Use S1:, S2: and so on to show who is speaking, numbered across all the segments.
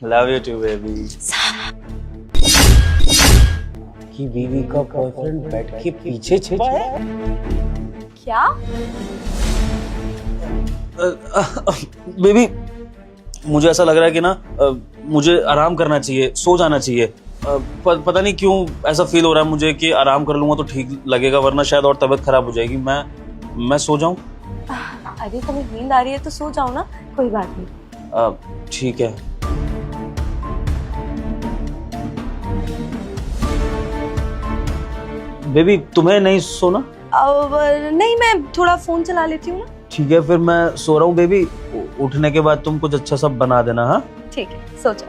S1: Love you to baby. कि बीवी का बॉयफ्रेंड बेड के पीछे छिपा है।
S2: क्या?
S1: बेबी मुझे ऐसा लग रहा है कि ना मुझे आराम करना चाहिए, सो जाना चाहिए। पता नहीं क्यों ऐसा फील हो रहा है मुझे कि आराम कर लूंगा तो ठीक लगेगा, वरना शायद और तबीयत खराब हो जाएगी। मैं सो जाऊं?
S2: अरे तुम्हें नींद आ रही है तो सो जाओ ना, कोई बात नहीं।
S1: ठीक है। बेबी तुम्हें नहीं सोना?
S2: अब नहीं, मैं थोड़ा फोन चला लेती हूँ ना।
S1: ठीक है फिर मैं सो रहा हूँ बेबी। उठने के बाद तुम कुछ अच्छा सा बना देना। हाँ
S2: ठीक है, सो जाओ।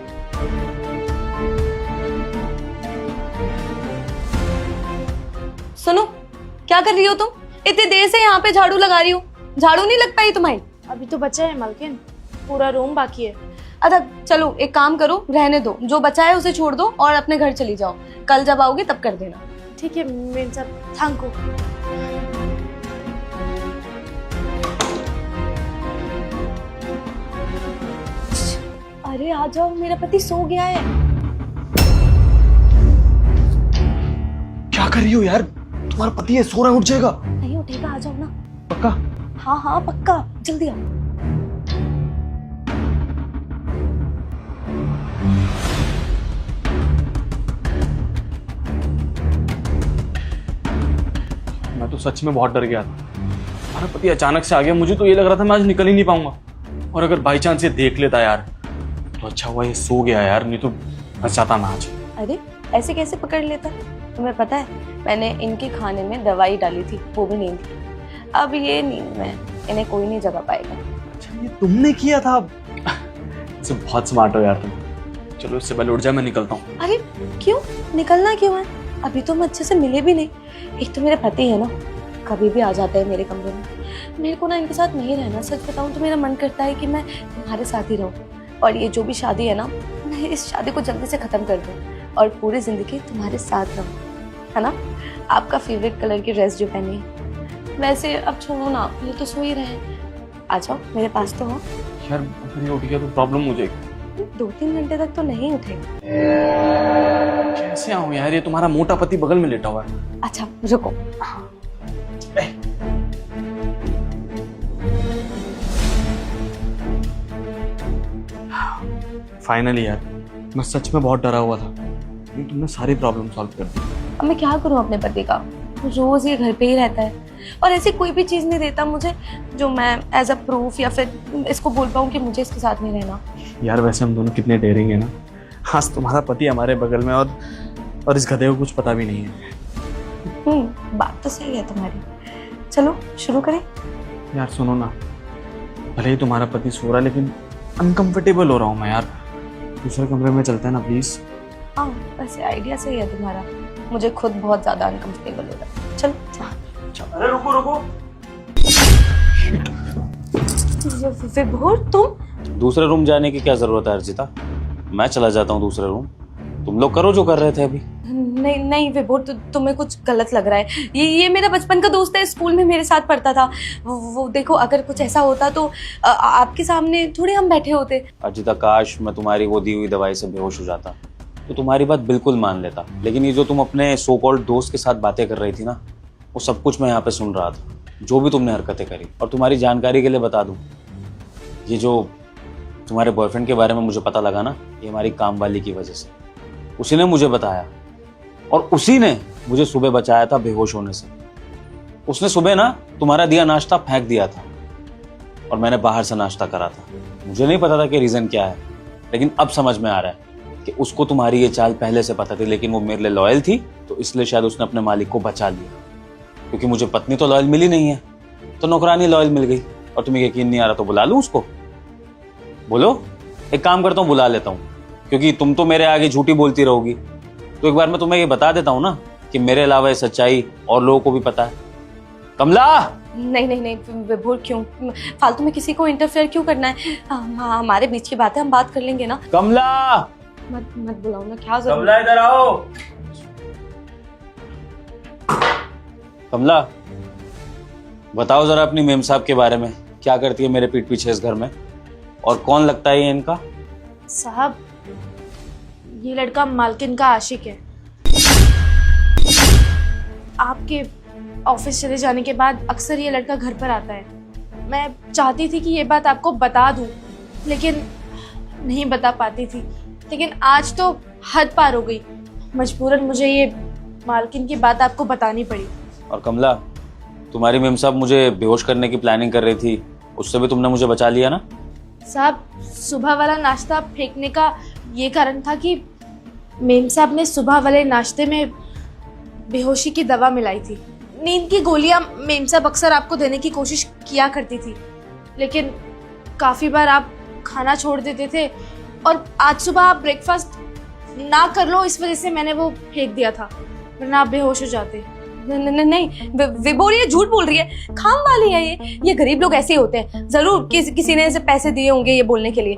S2: सुनो, क्या कर रही हो तुम? इतनी देर से यहाँ पे झाड़ू लगा रही हो, झाड़ू नहीं लग पाई तुम्हारी?
S3: अभी तो बचा है मालकिन, पूरा रूम बाकी है।
S2: अच्छा चलो एक काम करो, रहने दो, जो बचा है उसे छोड़ दो और अपने घर चली जाओ। कल जब आओगे तब कर देना।
S3: ठीक है मेरे साथ, थैंक यू।
S2: अरे आ जाओ, मेरा पति सो गया है।
S1: क्या कर रही हो यार? तुम्हारा पति है, सो रहा है, उठ जाएगा।
S2: नहीं उठेगा, आ जाओ ना।
S1: पक्का?
S2: हाँ हाँ पक्का, जल्दी आओ।
S4: मैं तो सच में बहुत डर गया था। हमारा पति अचानक से आ गया, मुझे तो ये लग रहा था मैं आज निकल ही नहीं पाऊंगा। और अगर बाई चांस ये देख लेता यार तो अच्छा हुआ ये सो गया यार, नहीं तो फंस जाता मैं आज।
S2: अरे ऐसे कैसे पकड़ लेता? तुम्हें पता है मैंने इनके खाने में दवाई डाली थी, वो भी नींद की। अब ये नींद में इन्हें कोई नहीं जगा पाएगा।
S4: अच्छा ये तुमने किया था? इसे बहुत स्मार्ट हो यार तुम। चलो इससे पहले उठ जाए, मैं निकलता हूँ।
S2: अरे क्यों निकलना क्यों है? अभी तो हम अच्छे से मिले भी नहीं। एक तो मेरे पति है ना, कभी भी आ जाता है मेरे कमरे में। मेरे को ना इनके साथ नहीं रहना। सच बताऊं तो मेरा मन करता है कि मैं तुम्हारे साथ ही रहूं। और ये जो भी शादी है ना, मैं इस शादी को जल्दी से खत्म कर दूं और पूरी जिंदगी तुम्हारे साथ रहूं, है ना? आपका फेवरेट कलर की ड्रेस जो पहनी है। वैसे अब छोड़ो ना, ये तो सो ही रहे हैं। आ जाओ मेरे पास तो हो।
S4: यार अगर ये उठ गया तो प्रॉब्लम हो जाएगी।
S2: 2-3 घंटे तक तो नहीं उठेगा।
S4: कैसे आऊँ यार, ये तुम्हारा मोटा पति बगल में लेटा हुआ है।
S2: अच्छा रुको।
S4: फाइनली यार, मैं सच में बहुत डरा हुआ था, लेकिन तुमने सारी प्रॉब्लम सॉल्व कर दी।
S2: अब मैं क्या करूं अपने पति का? रोज ये घर पे ही रहता है और ऐसी कोई भी चीज नहीं देता मुझे जो मैं एज अ प्रूफ या फिर इसको बोल पाऊं कि मुझे इसके साथ नहीं रहना।
S4: यार वैसे हम दोनों कितने डेरिंग है ना। आज तुम्हारा पति हमारे बगल में और इस गधे को कुछ पता भी नहीं है।
S2: बात तो सही है तुम्हारी। चलो शुरू करें।
S4: यार सुनो ना, भले ही तुम्हारा पति सो रहा है लेकिन अनकंफर्टेबल हो रहा हूँ मैं यार। दूसरे कमरे में चलते हैं ना प्लीज।
S2: हाँ वैसे आइडिया सही है तुम्हारा, मुझे खुद बहुत ज्यादा अनकंफर्टेबल हो रहा है। चलो।
S1: अरे रुको रुको।
S2: विभोर तुम?
S1: दूसरे रूम जाने की क्या जरूरत है अर्जिता? मैं चला जाता हूँ दूसरे रूम, तुम लोग करो जो कर रहे थे अभी।
S2: नहीं नहीं विभोर, तुम्हें कुछ गलत लग रहा है। ये मेरा बचपन का दोस्त है, स्कूल में मेरे साथ पढ़ता था। वो देखो, अगर कुछ ऐसा होता तो आपके सामने थोड़े हम बैठे होते।
S1: अर्जिता काश मैं तुम्हारी वो दी हुई दवाई से बेहोश हो जाता तो तुम्हारी बात बिल्कुल मान लेता, लेकिन ये जो तुम अपने सो कॉल्ड दोस्त के साथ बातें कर रही थी ना, वो सब कुछ मैं यहाँ पे सुन रहा था, जो भी तुमने हरकतें करी। और तुम्हारी जानकारी के लिए बता दूं, ये जो तुम्हारे बॉयफ्रेंड के बारे में मुझे पता लगा ना, ये हमारी काम वाली की वजह से। उसी ने मुझे बताया और उसी ने मुझे सुबह बचाया था बेहोश होने से। उसने सुबह ना तुम्हारा दिया नाश्ता फेंक दिया था और मैंने बाहर से नाश्ता करा था। मुझे नहीं पता था कि रीजन क्या है, लेकिन अब समझ में आ रहा है कि उसको तुम्हारी ये चाल पहले से पता थी, लेकिन वो मेरे लिए लॉयल थी तो इसलिए शायद उसने अपने मालिक को बचा लिया। क्योंकि मुझे पत्नी तो लॉयल मिली नहीं है, तो नौकरानी लॉयल मिल गई। और तुम्हें यकीन नहीं आ रहा तो बुला लूं उसको? बोलो। एक काम करता हूँ, बुला लेता हूँ, क्योंकि तुम तो मेरे आगे झूठी बोलती रहोगी। तो एक बार मैं तुम्हें ये बता देता हूँ ना कि मेरे अलावा ये सच्चाई और लोगों को भी पता है। कमला!
S2: नहीं नहीं नहीं विभोर, क्यों फालतू में किसी को इंटरफेयर क्यों करना है? हमारे बीच की बात है, हम बात कर लेंगे ना।
S1: कमला!
S2: मत बुलाओ ना, क्या जरूरत?
S1: कमला इधर आओ। कमला बताओ जरा अपनी मेम साहब के बारे में, क्या करती है मेरे पीठ पीछे इस घर में, और कौन लगता है ये इनका?
S3: साहब, ये लड़का मालकिन का आशिक है। आपके ऑफिस चले जाने के बाद अक्सर ये लड़का घर पर आता है। मैं चाहती थी कि ये बात आपको बता दूं, लेकिन नहीं बता पाती थी। लेकिन आज तो हद पार हो गई, मजबूरन मुझे ये मालकिन की बात आपको बतानी पड़ी।
S1: और कमला, तुम्हारी मेम साहब मुझे बेहोश करने की प्लानिंग कर रही थी, उससे भी तुमने मुझे बचा लिया ना?
S3: साहब, सुबह वाला नाश्ता फेंकने का ये कारण था कि मेम साहब ने सुबह वाले नाश्ते में बेहोशी की दवा मिलाई थी। नींद की गोलियां मेम साहब अक्सर आपको देने की कोशिश किया करती थी, लेकिन काफ़ी बार आप खाना छोड़ देते थे और आज सुबह आप ब्रेकफास्ट ना कर लो, इस वजह से मैंने वो फेंक दिया था, वरना आप बेहोश हो जाते।
S2: नहीं, विभोर ये झूठ बोल रही है। खाम वाली है ये गरीब लोग ऐसे ही होते हैं। जरूर किसी ने ऐसे पैसे दिए होंगे ये बोलने के लिए।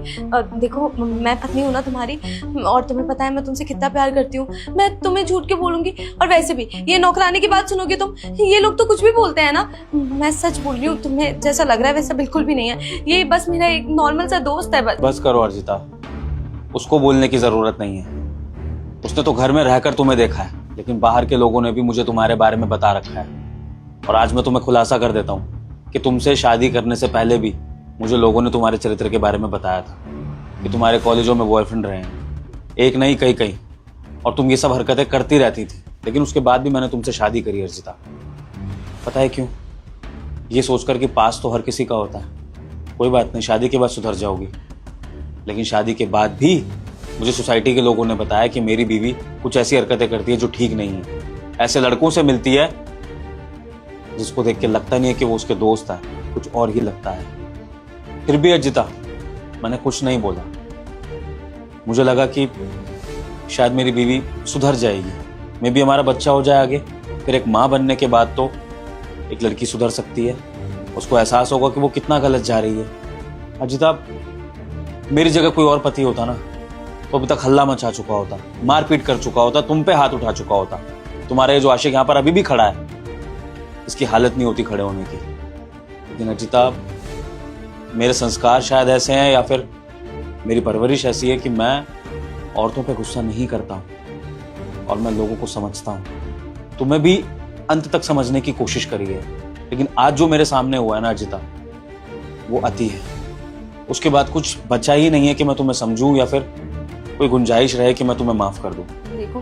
S2: देखो, मैं पत्नी हूँ ना तुम्हारी, और तुम्हें पता है मैं तुमसे कितना प्यार करती हूँ। मैं तुम्हें झूठ क्यों बोलूंगी? और वैसे भी ये नौकरानी की बात सुनोगे तुम, ये लोग तो कुछ भी बोलते हैं ना। मैं सच बोल रही हूँ, तुम्हें जैसा लग रहा है वैसा बिल्कुल भी नहीं है। ये बस मेरा एक नॉर्मल सा दोस्त है।
S1: बस करो अर्जिता, उसको बोलने की जरूरत नहीं है। उसने तो घर में रहकर तुम्हें देखा है, लेकिन बाहर के लोगों ने भी मुझे तुम्हारे बारे में बता रखा है। और आज मैं तुम्हें खुलासा कर देता हूँ कि तुमसे शादी करने से पहले भी मुझे लोगों ने तुम्हारे चरित्र के बारे में बताया था कि तुम्हारे कॉलेजों में बॉयफ्रेंड रहे हैं, एक नहीं कई कई, और तुम ये सब हरकतें करती रहती थी। लेकिन उसके बाद भी मैंने तुमसे शादी करी अर्जिता। पता है क्यों? ये सोचकर कि पास तो हर किसी का होता है, कोई बात नहीं, शादी के बाद सुधर जाओगी। लेकिन शादी के बाद भी मुझे सोसाइटी के लोगों ने बताया कि मेरी बीवी कुछ ऐसी हरकतें करती है जो ठीक नहीं है। ऐसे लड़कों से मिलती है जिसको देख के लगता नहीं है कि वो उसके दोस्त है, कुछ और ही लगता है। फिर भी अर्जिता, मैंने कुछ नहीं बोला। मुझे लगा कि शायद मेरी बीवी सुधर जाएगी, मे भी हमारा बच्चा हो जाए आगे। फिर एक माँ बनने के बाद तो एक लड़की सुधर सकती है, उसको एहसास होगा कि वो कितना गलत जा रही है। अर्जिता, मेरी जगह कोई और पति होता ना तो अभी तक हल्ला मचा चुका होता, मारपीट कर चुका होता, तुम पे हाथ उठा चुका होता। तुम्हारा ये जो आशिक यहाँ पर अभी भी खड़ा है, इसकी हालत नहीं होती खड़े होने की। लेकिन अर्जिता, मेरे संस्कार शायद ऐसे हैं या फिर मेरी परवरिश ऐसी है कि मैं औरतों पे गुस्सा नहीं करता हूँ और मैं लोगों को समझता हूँ। तुम्हें भी अंत तक समझने की कोशिश करी है, लेकिन आज जो मेरे सामने हुआ है ना अर्जिता, वो अति है। उसके बाद कुछ बचा ही नहीं है कि मैं तुम्हें समझूं या फिर कोई गुंजाइश रहे कि मैं तुम्हें माफ कर दूं।
S2: देखो,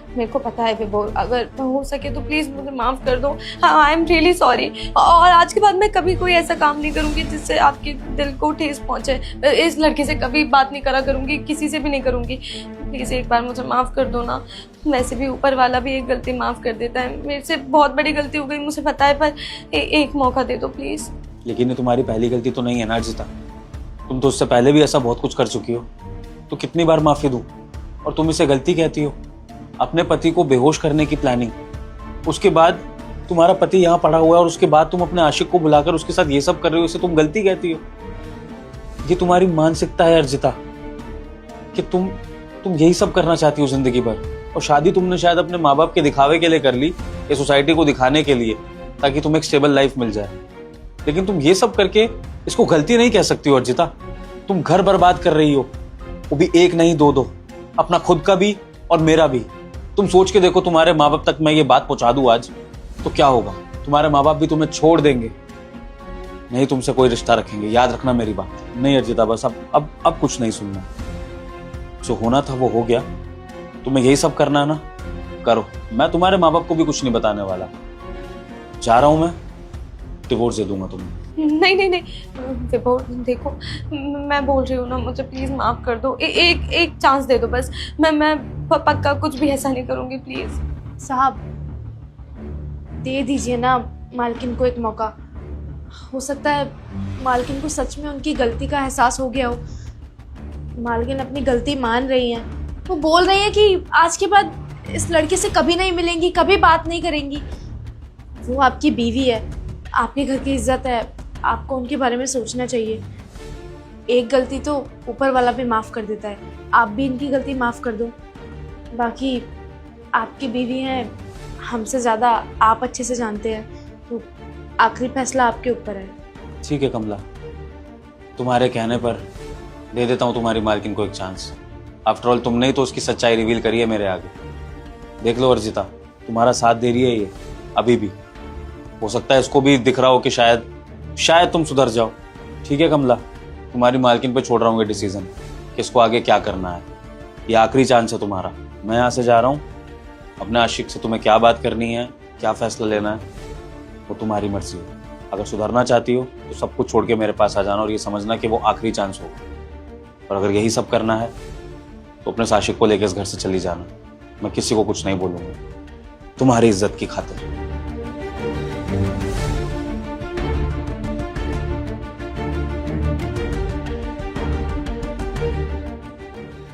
S2: मेरे को पता है विभोर, अगर हो सके तो प्लीज मुझे माफ कर दो। I am really sorry. और आज के बाद मैं कभी कोई ऐसा काम नहीं करूंगी जिससे आपके दिल को ठेस पहुंचे। इस लड़के से कभी बात नहीं करा करूंगी, किसी से भी नहीं करूंगी। प्लीज एक बार मुझे माफ कर दो ना। वैसे भी ऊपर वाला भी एक गलती माफ कर देता है। मेरे से बहुत बड़ी गलती हो गई, मुझे पता है, पर एक मौका दे दो प्लीज।
S1: लेकिन ये तुम्हारी पहली गलती तो नहीं है ना अर्जिता, तुम तो उससे पहले भी ऐसा बहुत कुछ कर चुकी हो। तो कितनी बार माफी दूं? और तुम इसे गलती कहती हो? अपने पति को बेहोश करने की प्लानिंग, उसके बाद तुम्हारा पति यहाँ पड़ा हुआ है और उसके बाद तुम अपने आशिक को बुलाकर उसके साथ ये सब कर रहे हो, इसे तुम गलती कहती हो? ये तुम्हारी मानसिकता है अर्जिता कि तुम यही सब करना चाहती हो जिंदगी भर। और शादी तुमने शायद अपने माँ बाप के दिखावे के लिए कर ली, ये सोसाइटी को दिखाने के लिए, ताकि तुम्हें एक स्टेबल लाइफ मिल जाए। लेकिन तुम ये सब करके इसको गलती नहीं कह सकती हो अर्जिता। तुम घर बर्बाद कर रही हो, वो भी एक नहीं दो, अपना खुद का भी और मेरा भी। तुम सोच के देखो, तुम्हारे माँ बाप तक मैं ये बात पहुंचा दूं आज तो क्या होगा? तुम्हारे माँ बाप भी तुम्हें छोड़ देंगे, नहीं तुमसे कोई रिश्ता रखेंगे। याद रखना मेरी बात। नहीं अर्जिता, बस अब कुछ नहीं सुनना। जो होना था वो हो गया। तुम्हें यही सब करना है ना, करो। मैं तुम्हारे माँ बाप को भी कुछ नहीं बताने वाला। जा रहा हूं मैं, डिवोर्स दे दूंगा तुम्हें।
S2: नहीं विभोर, देखो, मैं बोल रही हूँ ना, मुझे प्लीज माफ कर दो। एक चांस दे दो बस। मैं पक्का कुछ भी ऐसा नहीं करूँगी, प्लीज।
S3: साहब, दे दीजिए ना मालकिन को एक मौका। हो सकता है मालकिन को सच में उनकी गलती का एहसास हो गया हो। मालकिन अपनी गलती मान रही हैं, वो बोल रही हैं कि आज के बाद इस लड़के से कभी नहीं मिलेंगी, कभी बात नहीं करेंगी। वो आपकी बीवी है, आपके घर की इज्जत है, आपको उनके बारे में सोचना चाहिए। एक गलती तो ऊपर वाला भी माफ़ कर देता है, आप भी इनकी गलती माफ़ कर दो। बाकी आपकी बीवी हैं, हमसे ज़्यादा आप अच्छे से जानते हैं, तो आखिरी फैसला आपके ऊपर है।
S1: ठीक है कमला, तुम्हारे कहने पर दे देता हूँ तुम्हारी मालकिन को एक चांस। आफ्टर ऑल तुमने ही तो उसकी सच्चाई रिवील करी है मेरे आगे। देख लो अर्जिता, तुम्हारा साथ दे रही है ये अभी भी। हो सकता है इसको भी दिख रहा हो कि शायद तुम सुधर जाओ। ठीक है कमला, तुम्हारी मालकिन पे छोड़ रहा हूँ ये डिसीजन कि इसको आगे क्या करना है। ये आखिरी चांस है तुम्हारा। मैं यहाँ से जा रहा हूँ। अपने आशिक से तुम्हें क्या बात करनी है, क्या फैसला लेना है, वो तुम्हारी मर्जी है। अगर सुधरना चाहती हो तो सब कुछ छोड़ के मेरे पास आ जाना और ये समझना कि वो आखिरी चांस होगा। और अगर यही सब करना है तो अपने आशिक को लेकर इस घर से चली जाना। मैं किसी को कुछ नहीं बोलूँगा, तुम्हारी इज्जत की खातिर।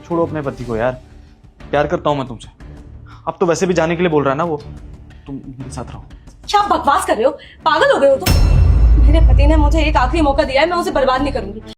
S4: छोड़ो अपने पति को यार, प्यार करता हूँ मैं तुमसे। अब तो वैसे भी जाने के लिए बोल रहा है ना वो, तुम मेरे साथ रहो।
S2: क्या बकवास कर रहे हो? पागल हो गए हो तुम? मेरे पति ने मुझे एक आखिरी मौका दिया है, मैं उसे बर्बाद नहीं करूंगी।